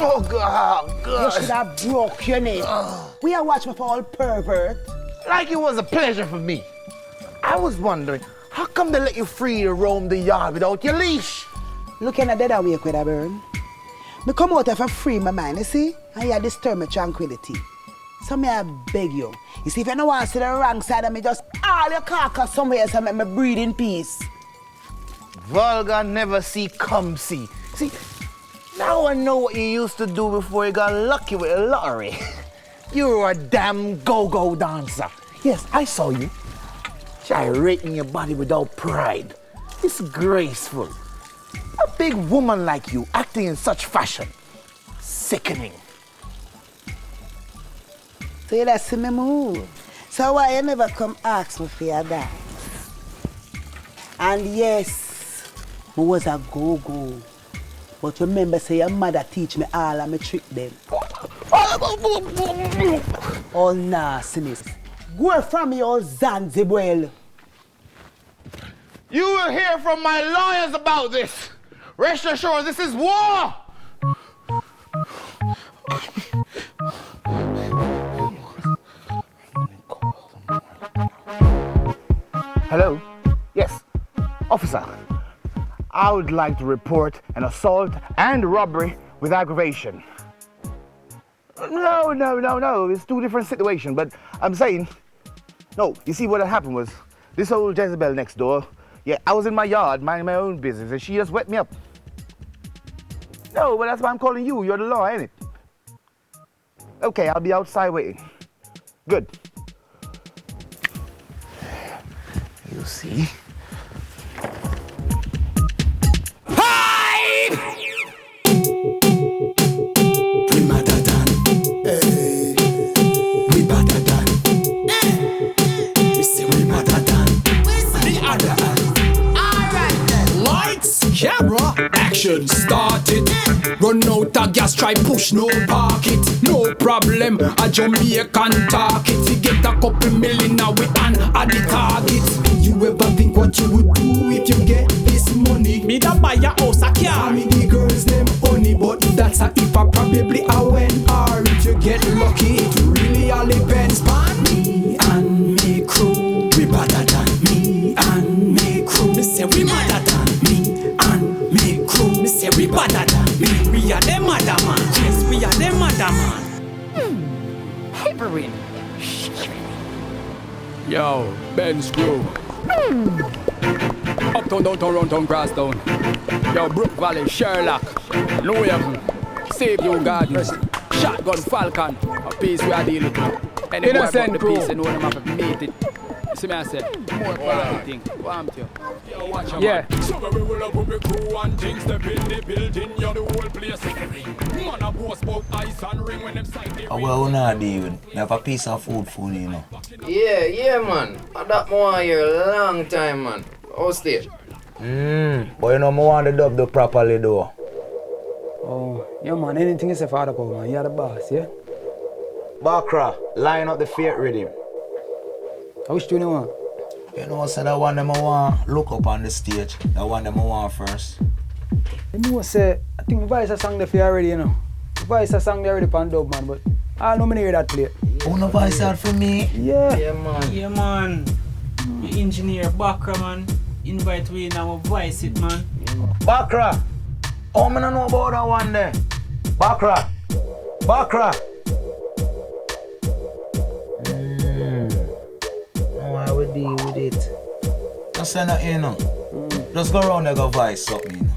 Oh, God. You should have broke your neck. We are watching for all pervert. Like it was a pleasure for me. I was wondering, how come they let you free to roam the yard without your leash? Looking at that awake with a burn. Me come out of a free my mind, you see? And you disturb my tranquility. So me I beg you. You see, if you don't want to see the wrong side of me, just all your carcass somewhere so make me breathe in peace. Vulgar never see, come see. See, now I know what you used to do before you got lucky with a lottery. You were a damn go-go dancer. Yes, I saw you. Gyrating your body without pride. Disgraceful. A big woman like you acting in such fashion. Sickening. So you see me move. So why you never come ask me for your dance? And yes, I was a go-go. But remember, say your mother teach me all of my trick them. All nastiness. Go from me, all Zanzibar. You will hear from my lawyers about this. Rest assured, this is war. Hello? Yes. Officer, I would like to report an assault and robbery with aggravation. No. It's two different situations, but I'm saying, no, you see what had happened was, this old Jezebel next door, yeah, I was in my yard minding my own business and she just wet me up. No, but that's why I'm calling you. You're the law, ain't it? Okay, I'll be outside waiting. Good. You see? Camera, action started. Run out of gas, try push, no park it. No problem, a Jamaican talk it. You get a couple million now we on at the target. You ever think what you would do if you get this money? Me da buy a house, a car. Me the girls them honey, but that's a if I probably a when or if you get lucky. It really all depends on me and me crew. We better than me and me crew. Me say we better than me and me crew. Me say we better than me. We are them other man. Yes, we are them other man. Hypering. Yo, Benzly Kru. Uptown, downtown, roundtown, crosstown. Yo, Brook Valley, Sherlock, New Haven, Save You Gardens, Shotgun Falcon. A piece we are dealing with. Any Innocent Kru. Piece, you know them have to meet it. See me I say, more quality thing. Want you? Yo, watch your man. So we will up with the crew and things step in the building. You're the whole place. Man a boss about ice and ring when them side the ring. Well, not David. You have a piece of food for you know. Yeah, man. That more here a long time, man. How's it? But you know, I want to dub the properly though. Oh, yeah, man. Anything you say for the man. You're the boss, yeah? Bakra, line up the fate rhythm. Which tune you want? You know, so that one them I want look up on the stage. That one them I want first. You know, say, I think the voice a song there for you already, you know. The voice a song there already for dub, man, but I don't hear that play. Oh, no voice out for me? Yeah. Yeah, man. Yeah, man. The engineer Bakra, man. Invite we in our voice it, man. Bakra! Oh, I don't know about that one there. Bakra! Why we deal with it? Just say nothing, you know. Just go around there, go voice something, you know.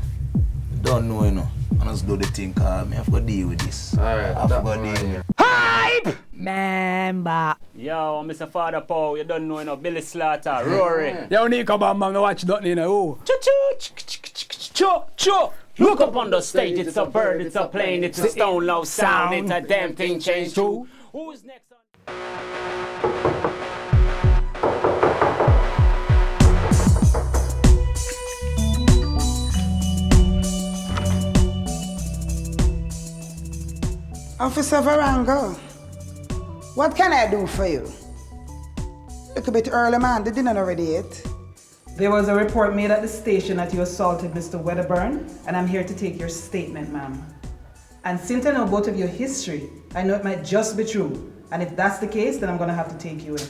Don't know, you know. I just do the thing, cause I have to deal with this. Alright, I have to go deal with it. Hype! Member. Yo, Mr. Father Paul, you don't know, you know, Billy Slaughter, Rory. Yo, Nico Bam Bam, watch nothing, you know. Oh. Choo. Look up on the stage, it's a bird, it's a plane, it's a stone low sound, it's a damn thing changed too. Who's next on? Officer Alveranga, what can I do for you? Look a bit early, man. They didn't already yet. There was a report made at the station that you assaulted Mr. Wedderburn, and I'm here to take your statement, ma'am. And since I know both of your history, I know it might just be true. And if that's the case, then I'm gonna have to take you in.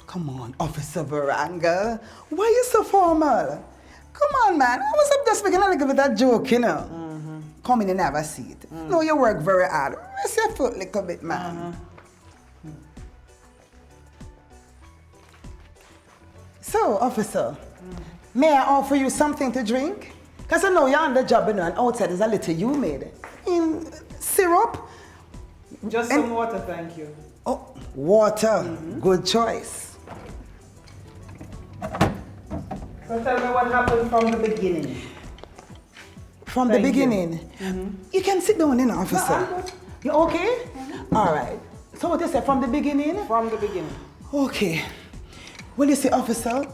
Come on, Officer Alveranga. Why you so formal? Come on, man. I was up just making a little bit of joke, you know. Come in and have a seat. No, you work very hard. Rest your foot a little bit, man. So, officer, may I offer you something to drink? Because I know you're on the job, you know, and outside is a little humid. In syrup? Just some water, thank you. Oh, water. Good choice. So tell me what happened from the beginning. From the beginning? You can sit down, you know, officer. You okay? All right. So what you say, from the beginning? From the beginning. Okay. Well, you see, officer,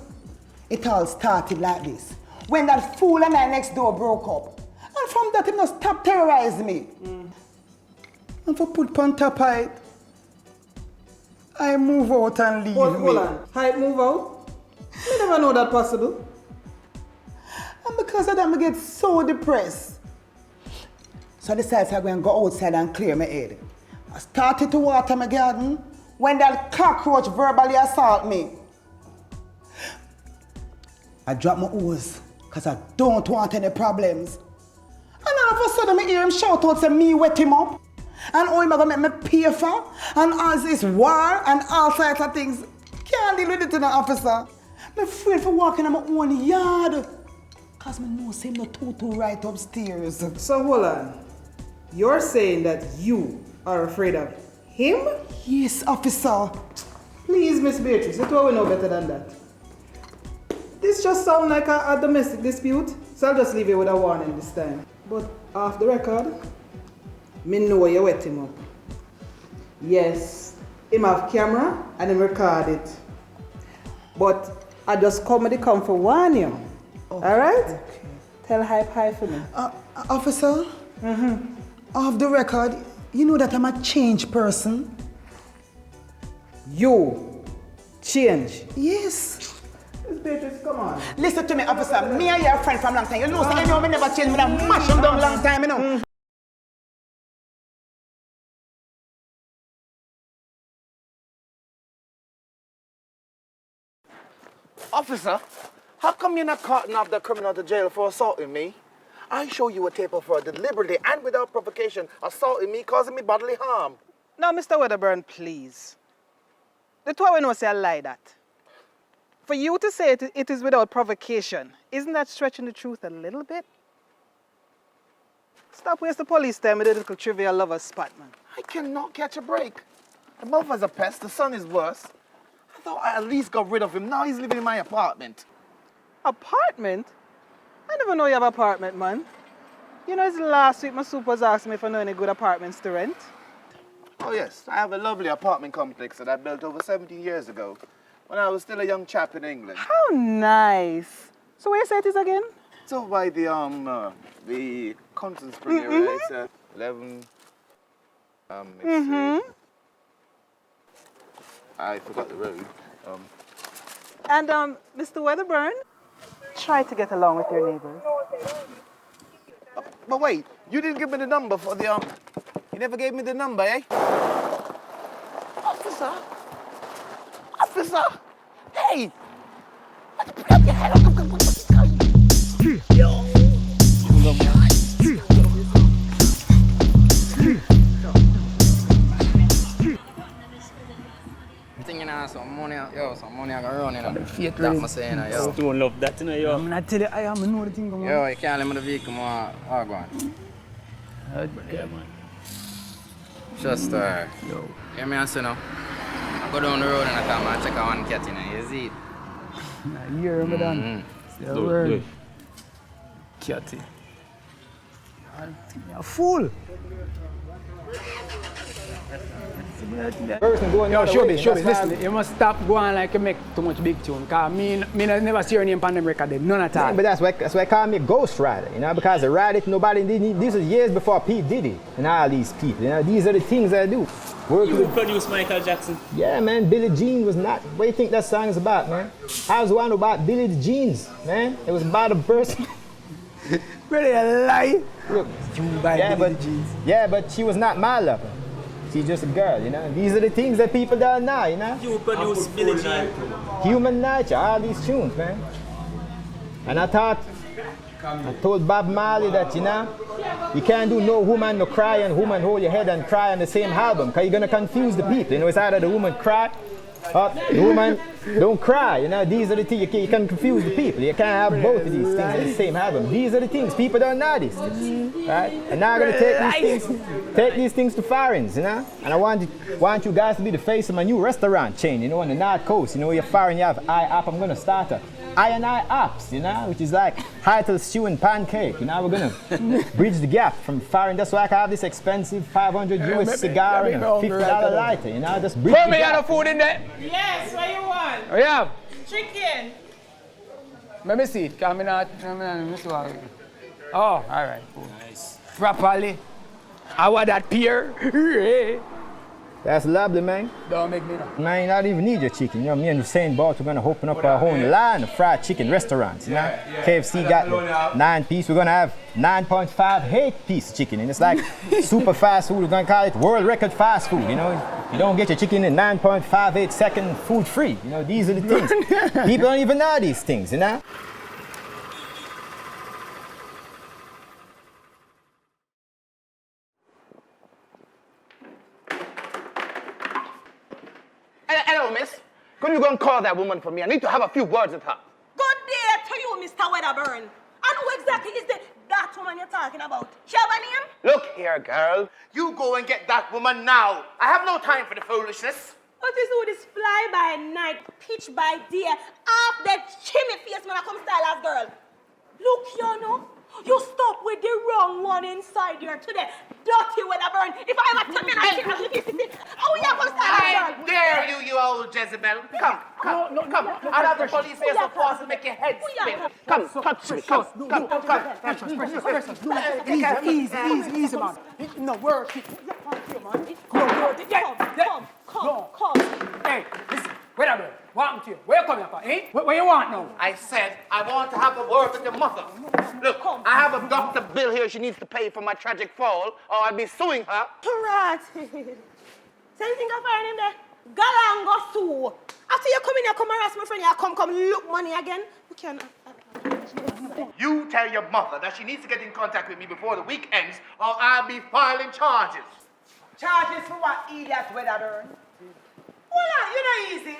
it all started like this. When that fool and I next door broke up. And from that, he must stop terrorizing me. And for put on top of it, I move out and leave Hold on. Hype move out? I never know that possible. And because of that, I get so depressed. So I decided I'm going to go outside and clear my head. I started to water my garden when that cockroach verbally assaulted me. I dropped my hose because I don't want any problems. And all of a sudden, I hear him shout out, say me wet him up. And how am I going to make me pay for? And all this war and all sorts of things. Can't deal with it, officer. I'm afraid for walking in my own yard. Because I know say no too right upstairs. So hold on. You're saying that you are afraid of him? Yes, officer. Please, Miss Beatrice, you know we know better than that. This just sounds like a domestic dispute, so I'll just leave you with a warning this time. But off the record, me know you wet him up. Yes, him have camera and him record it. But I just come for warn you. Okay. Alright? Okay. Tell Hype hi for me. Officer, off the record, you know that I'm a changed person. You change? Yes. Miss Beatrice, come on. Listen to me, officer. Me and your friend from long time. You know, so anyone never change me. I mash him down long time, you know. Officer, how come you're not carting off the criminal to jail for assaulting me? I show you a tape of her deliberately and without provocation assaulting me, causing me bodily harm. Now, Mr. Wedderburn, please. The two we know say I lie that. For you to say it is without provocation, isn't that stretching the truth a little bit? Stop wasting police time with a little trivial lover spot, man. I cannot catch a break. The mother's a pest, the son is worse. I thought I at least got rid of him. Now he's living in my apartment. Apartment? I never know you have an apartment, man. You know, it's last week my super was asking me if I know any good apartments to rent. Oh yes, I have a lovely apartment complex that I built over 17 years ago when I was still a young chap in England. How nice. So where you say it is again? It's over by the Constant Spring area. It's 11, I forgot the road. And Mr. Wedderburn, try to get along with your neighbors. But wait, you didn't give me the number for the You never gave me the number, eh? Officer! Officer! Hey! Put your head up! Yo! Some money, some money I got run, you know. That must say, you know, yo. Don't love that, you know, yo. I'm not telling you, I know the thing going on. Yo, you can't let me the vehicle, man. Oh, go on. Yeah, man. Just, yo. Hear me and say, no. I go down the road and I come and check out one cat, you know. You see it? Nah, you remember that? Say a Do word. it. Catty. You're a fool. Yo, show me. Listen, you must stop going like you make too much big tune. Because me never see your name on them record, none at all. But that's why I call me Ghost Rider, you know, because I ride it, nobody did. This is years before Pete did it, and all these people, you know, these are the things I do. You produced Michael Jackson? Yeah, man, Billie Jean was not, what do you think that song is about, man? I was one about Billie Jeans, man. It was about a person. Brother, you lie. Look, You buy yeah, but she was not my lover. She's just a girl, you know. These are the things that people don't know, you know. You produce Billie Jean. Human nature, all these tunes, man. And I told Bob Marley that, you know, you can't do no woman no cry and woman hold your head and cry on the same album, because you're going to confuse the people. You know, it's either the woman cry or the woman don't cry. You know, these are the things, you can confuse the people. You can't have both of these things in the same album. These are the things, people don't know these things, right? And now I'm going to take these things to foreigners, you know? And I want you guys to be the face of my new restaurant chain, you know, on the North Coast. You know, you're foreign, you have IAP, I'm going to start a I&I apps, you know, which is like Hytel stew and pancake. You know, we're gonna bridge the gap from foreign. That's why I can have this expensive 500 US cigar and a $50 lighter. You know, just bridge the gap. Put me food in there. Yes, what you want? Oh yeah. Chicken. Let me see it. Let me see what. Oh, all right. Cool. Nice. Properly. I want that pear. That's lovely, man. Don't make me know. Man, you don't even need your chicken. You know, me and Usain Bolt, we're gonna open up our own line of fried chicken restaurants. You know? KFC got 9-piece. We're gonna have 9.58 piece chicken, and it's like super fast food. We're gonna call it world record fast food. You know, you don't get your chicken in 9.58 second food free. You know, these are the things. People don't even know these things. You know. Hello, miss. Could you go and call that woman for me? I need to have a few words with her. Good day to you, Mr. Wedderburn. And who exactly is that woman you're talking about? She have a name? Look here, girl. You go and get that woman now. I have no time for the foolishness. What is all this fly by night, pitch by day, half that chimney face when I come style as girl? Look, you know, you stop with the wrong one inside here today. Dirty Wedderburn. If I ever tell me how you come style as girl? I dare you, you old Jezebel. Come. I'll have the police here so fast to make your head spin. Come, touch me. Come. Easy, man. No, work it. Come. Hey, listen, Wedderburn, what to you? Where you coming from, eh? What you want now? I said I want to have a word with your mother. Look, I have a doctor bill here she needs to pay for my tragic fall, or I'll be suing her. Right. So you think I'm firing him there? Galango Sue. After you come in here, come harass my friend, you come look money again. You can. You tell your mother that she needs to get in contact with me before the week ends, or I'll be filing charges. Charges for what, idiot Wedderburn? Well, you know easy.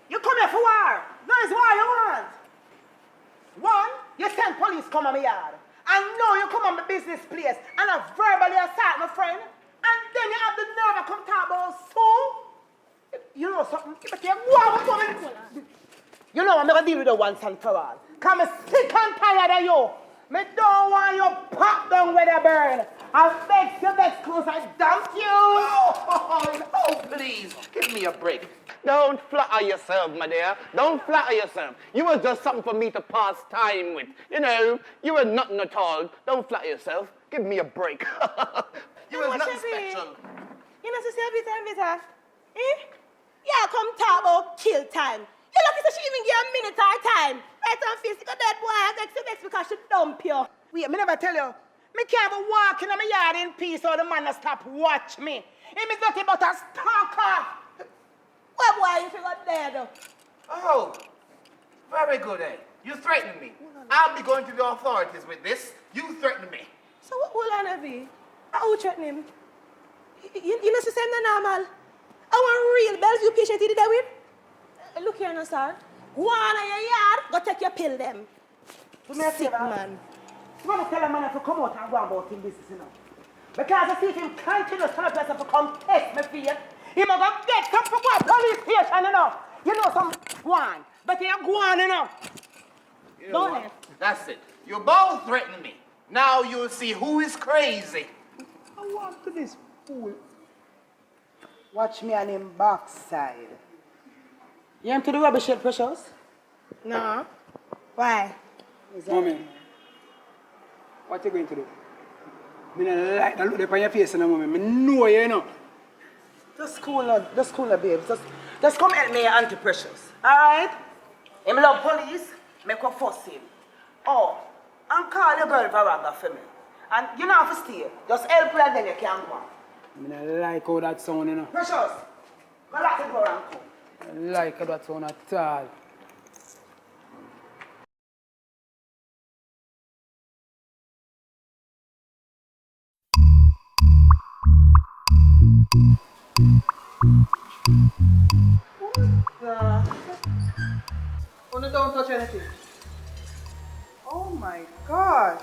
You come here for war. That is what you want. One, you send police come on my yard. And now you come on my business place and I verbally assault my friend. And then you have the nerve to come talk about so. You know something? You know I'm gonna deal with you once and for all. Cause I'm sick and tired of you. Me don't want you pop down Wedderburn. I beg you, beg close, I dump you. Oh, please, give me a break. Don't flatter yourself, my dear. Don't flatter yourself. You were just something for me to pass time with. You know, you were nothing at all. Don't flatter yourself. Give me a break. You were nothing special. You know, sister, Vita. Eh? Yeah, come talk about kill time. You lucky so she even give a minute or time. Right on face, you got that boy, I vex you because she dump you. Wait, me never tell you. Me can't even walk in my yard in peace or the man stop watch me. Him is nothing but a stalker. What boy you figure there though? Oh, very good, eh? You threaten me. I'll be going to the authorities with this. You threaten me. So what will I be? How threaten him? You know, she said no normal. I want real Bellevue patient you did that with. Look here, no, sir. Go on in your yard, go take your pill, them. Sick man. I'm going to tell a man to come out and go about him business, you know. Because I see if him continue to place to come test me for you, he might go get some for what police station, you know. You know some one, but you go on, you know. You know what? That's it. You both threaten me. Now you'll see who is crazy. I want to this fool. Watch me on him backside. You empty the rubbish shed, Precious? No. Why? Mommy, what you going to do? I don't like the look upon your face, no, mommy. I know you know. Just cool now, babe. Just come help me, Auntie Precious. All right? Him love police, make her fuss him. Oh, And call your girl Varanga for me. And you don't have to stay. Just help her and then you can go on. I like how that sound, you know. Precious, go lock the door and come. I like how that sound at all. What don't touch anything. Oh my gosh.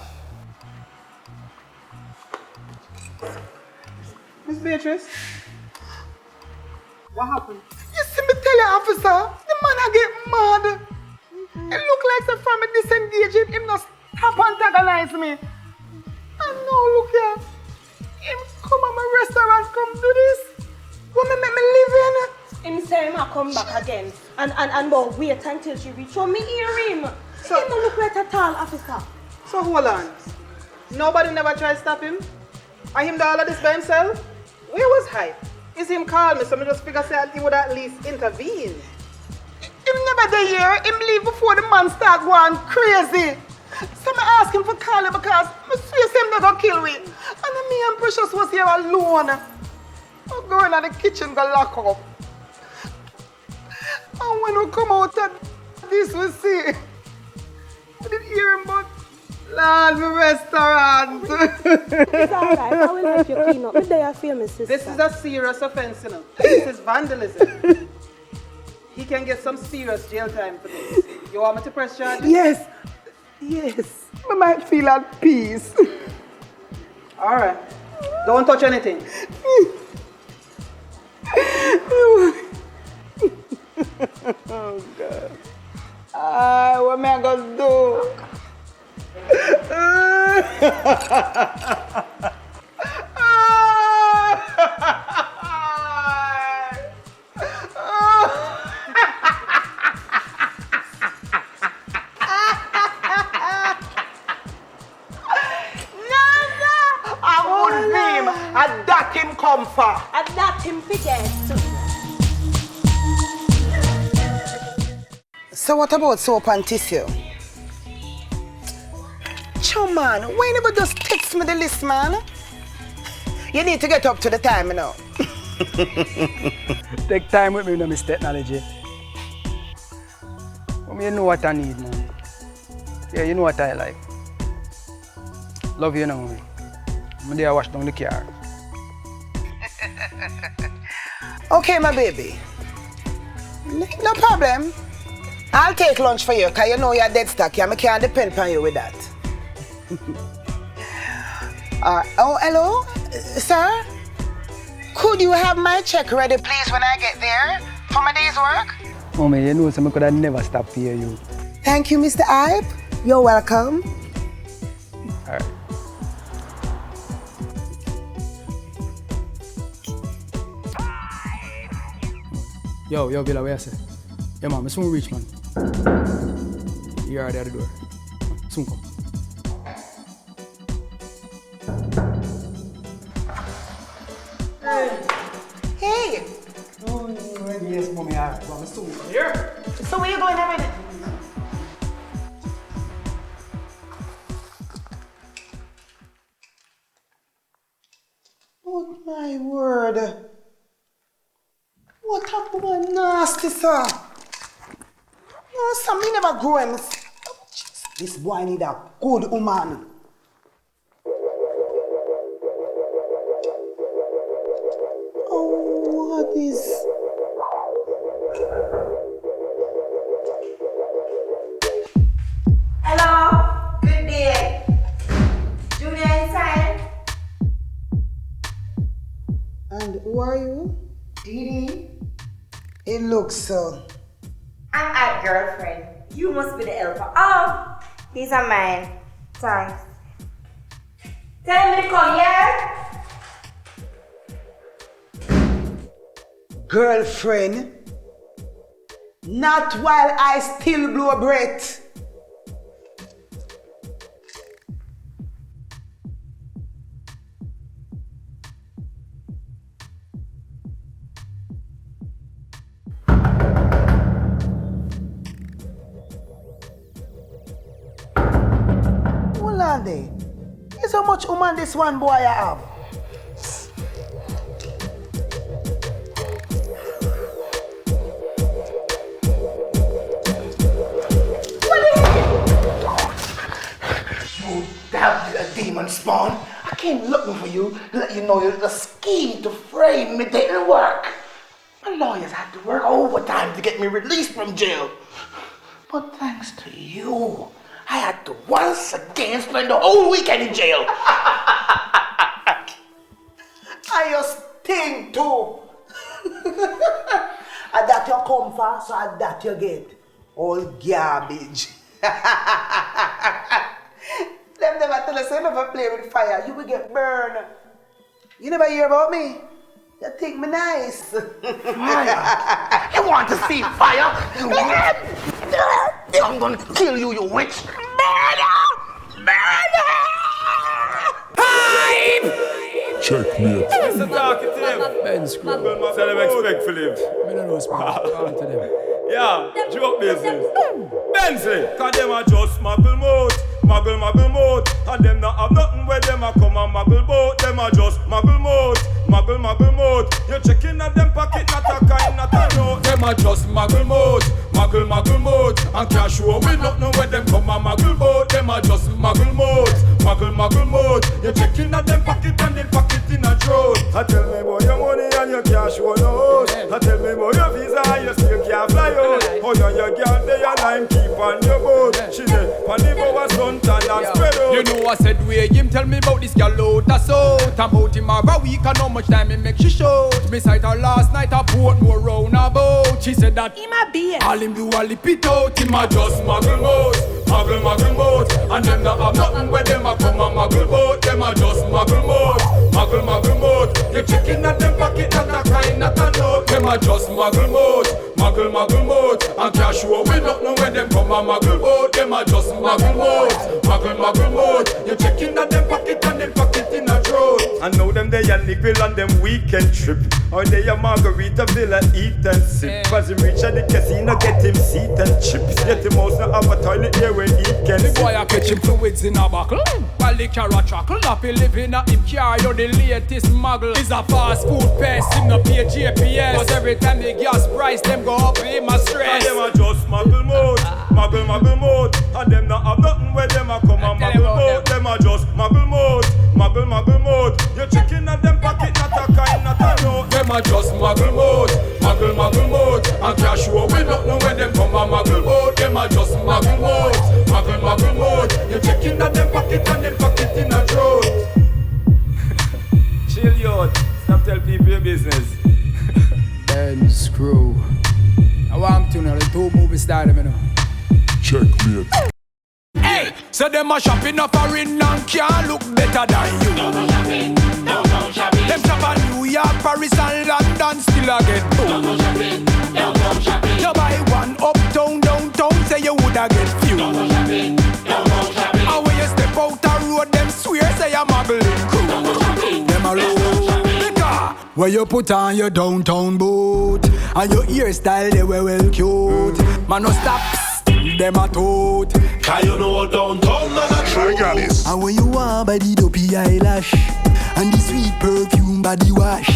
Miss Beatrice? What happened? You see me tell you, officer, the man I get mad. It look like some from a disengage him not stop antagonize me. And now look here. Him come at my restaurant, come do this. What me make me live in? Him say him a come back again. And but wait until she reach. So me hear him. So- He don't look right at all, officer. So hold on. Nobody never tried to stop him? And him do all of this by himself? Where was Hype? Is him call me, so I just figure say he would at least intervene. Him never there. Him leave before the man start going crazy. So I ask him for call him because I see him they go kill me. And then me and Precious was here alone. I'm going in the kitchen go lock up. And when we come out of this we see. I didn't hear him but Lord, my restaurant. It's alright. I will help you clean up. Me there I feel me, sister. This is a serious offense, you know. This is vandalism. He can get some serious jail time for this. You want me to press charges? Yes. Yes. I might feel at peace. All right. Don't touch anything. Oh, God. What am I going to do? And that him come for. And that him forget. So what about soap and tissue? Chum man, why you never just text me the list, man? You need to get up to the time, you know. Take time with me, you know, Miss Technology. You know what I need, man. Yeah, you know what I like. Love you, now. I'm there wash down the car. Okay, my baby. No problem. I'll take lunch for you, because you know you're dead stock. I can't depend on you with that. Oh, hello? Sir? Could you have my check ready, please, when I get there for my day's work? Mommy, you know I could have never stop to hear you. Thank you, Mr. Hype. You're welcome. All right. Yo, Villa, where you say? Yeah, man, I soon reach, man. You are there at the door. Soon come. Hey. Oh, yes, mommy, I'm soon here. So where you going every day? Oh, my word. What a woman nasty, sir. No, sir, me never grow him. This boy need a good woman. Oh, what is... Hello, good day. Junior inside. And who are you? Didi. It looks so. I'm a girlfriend. You must be the helper. Oh, these are mine. Thanks. Tell me to come here. Girlfriend? Not while I still blow breath. on there. Is how much woman this one boy I have? You damn little demon spawn. I came looking for you to let you know the scheme to frame me didn't work. My lawyers had to work overtime to get me released from jail. But thanks to you, I had to once again spend the whole weekend in jail. I just think too. And that you come for, so and that you get. All garbage. Them never tell us you never play with fire, you will get burned. You never hear about me? You think me nice. Fire? You want to see fire? I'm gonna kill you, you witch. Murder! Hype! Checkmate. Listen, talking to them. Benzly Hype. Tell them expect for live. I don't know what's going on to them. Yeah, joke business. Benzly, cause them a just muggle mouth. Muggle mouth. And them not have nothing where them a come and muggle bout. Them a just muggle mouth. Muggle mouth. You checking at them pocket, not a kind, not a note. Them a just muggle mouth. Muggle mouth. And cash show we nothing where them come and muggle bout. Them a just muggle mouth. Muggle mouth. You checking at them pocket and them pocket in a throat. I tell me about your money and your cash show no. I tell me about your visa and you still can't fly out. Oh yeah, your girl they a line keep on your boat. She dey on the bow sun tan and spread out. You know I said where him tell me about this girl out a south. About him have a week and how much time he make she shout. Me sight her last night a Portmore roundabout. She said that him a beer. All him do all lip it out. Him a just muggle mouth. And them not have nothing where them a come and muggle bout. Them a just muggle mouth. You checking at them pocket, not a kind, not a note. Them a just muggle mouth. And cash show we nothing where them come and muggle bout. Them a just muggle mouth. You checking at them pocket and them pocket in a throat. And now them they a niggle on them weekend trip. Or they a Margarita Villa eat and sip. Cause him reach at the casino get him seat and chips. Yet him also have a toilet here where he can The boy a catch him fluids in a buckle. While the carrot chuckle up, he living at him car. You the latest muggle. Is a fast food pest, him no pay GPS. Cause every time the gas price them go up, him a stress. And them a just muggle mouth. And them not have nothing where them a come and muggle mouth. Them a just muggle mouth. You checking at them pocket, not a kind, not a note. Them a just muggle mouth. And cash show we don't know when them come and muggle mouth. Them a just muggle mouth. You checking at them pocket and them pocket in a throat. Chill youth, stop tell people your business. Benzly Kru. I want to know the two movie stars, you know. Checkmate. Hey, so them a shopping a foreign and can't look better than you. Don't go shopping. Them shop at New York, Paris and London still a get two. Don't go shopping. You buy one uptown, downtown, say you woulda get few. Don't go shopping. And when you step out the road, them swear say you're muggling crew. Don't go shopping. Them alone. Because where you put on your downtown boot and your hairstyle they were well cute. Man no stop, them a tote. Cause you know downtown man a true. And when you want by the dopey eyelash and the sweet perfume body wash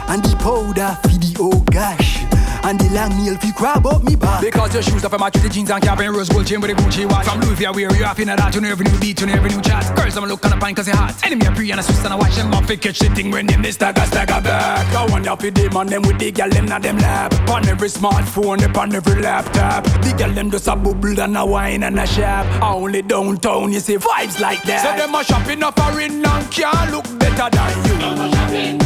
and the powder for the oh gosh. And the long nail fi crab up me back. Because your shoes up and match with the jeans and cap and rose gold chain with a Gucci watch. From Louis I wear you off in a that. You never new beat, you never new chat. Girls I'm look on a pine cause they hot. Enemy a pre and a Swiss and I watch them up. Fi catch the thing when them they stagger back. I wonder if them and them with the girl them na them lap. On every smartphone, on every laptop. The girl them just a bubble and a wine and a shop. Only downtown you see vibes like that. So them a shopping up foreign and can't look better than you. Don't go shopping.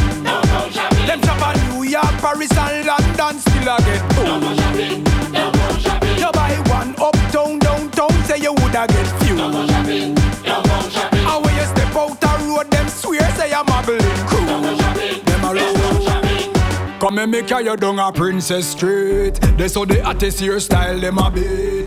Them shop at New York, Paris and London still a get two. Don't go shopping. You buy one uptown, downtown, say you woulda get few. Don't go shopping. And when you step out the road, them swear say you're muggling crew. Don't go shopping. Them alone. Come and make you down a Princess Street. They saw the artist hairstyle, them a beat.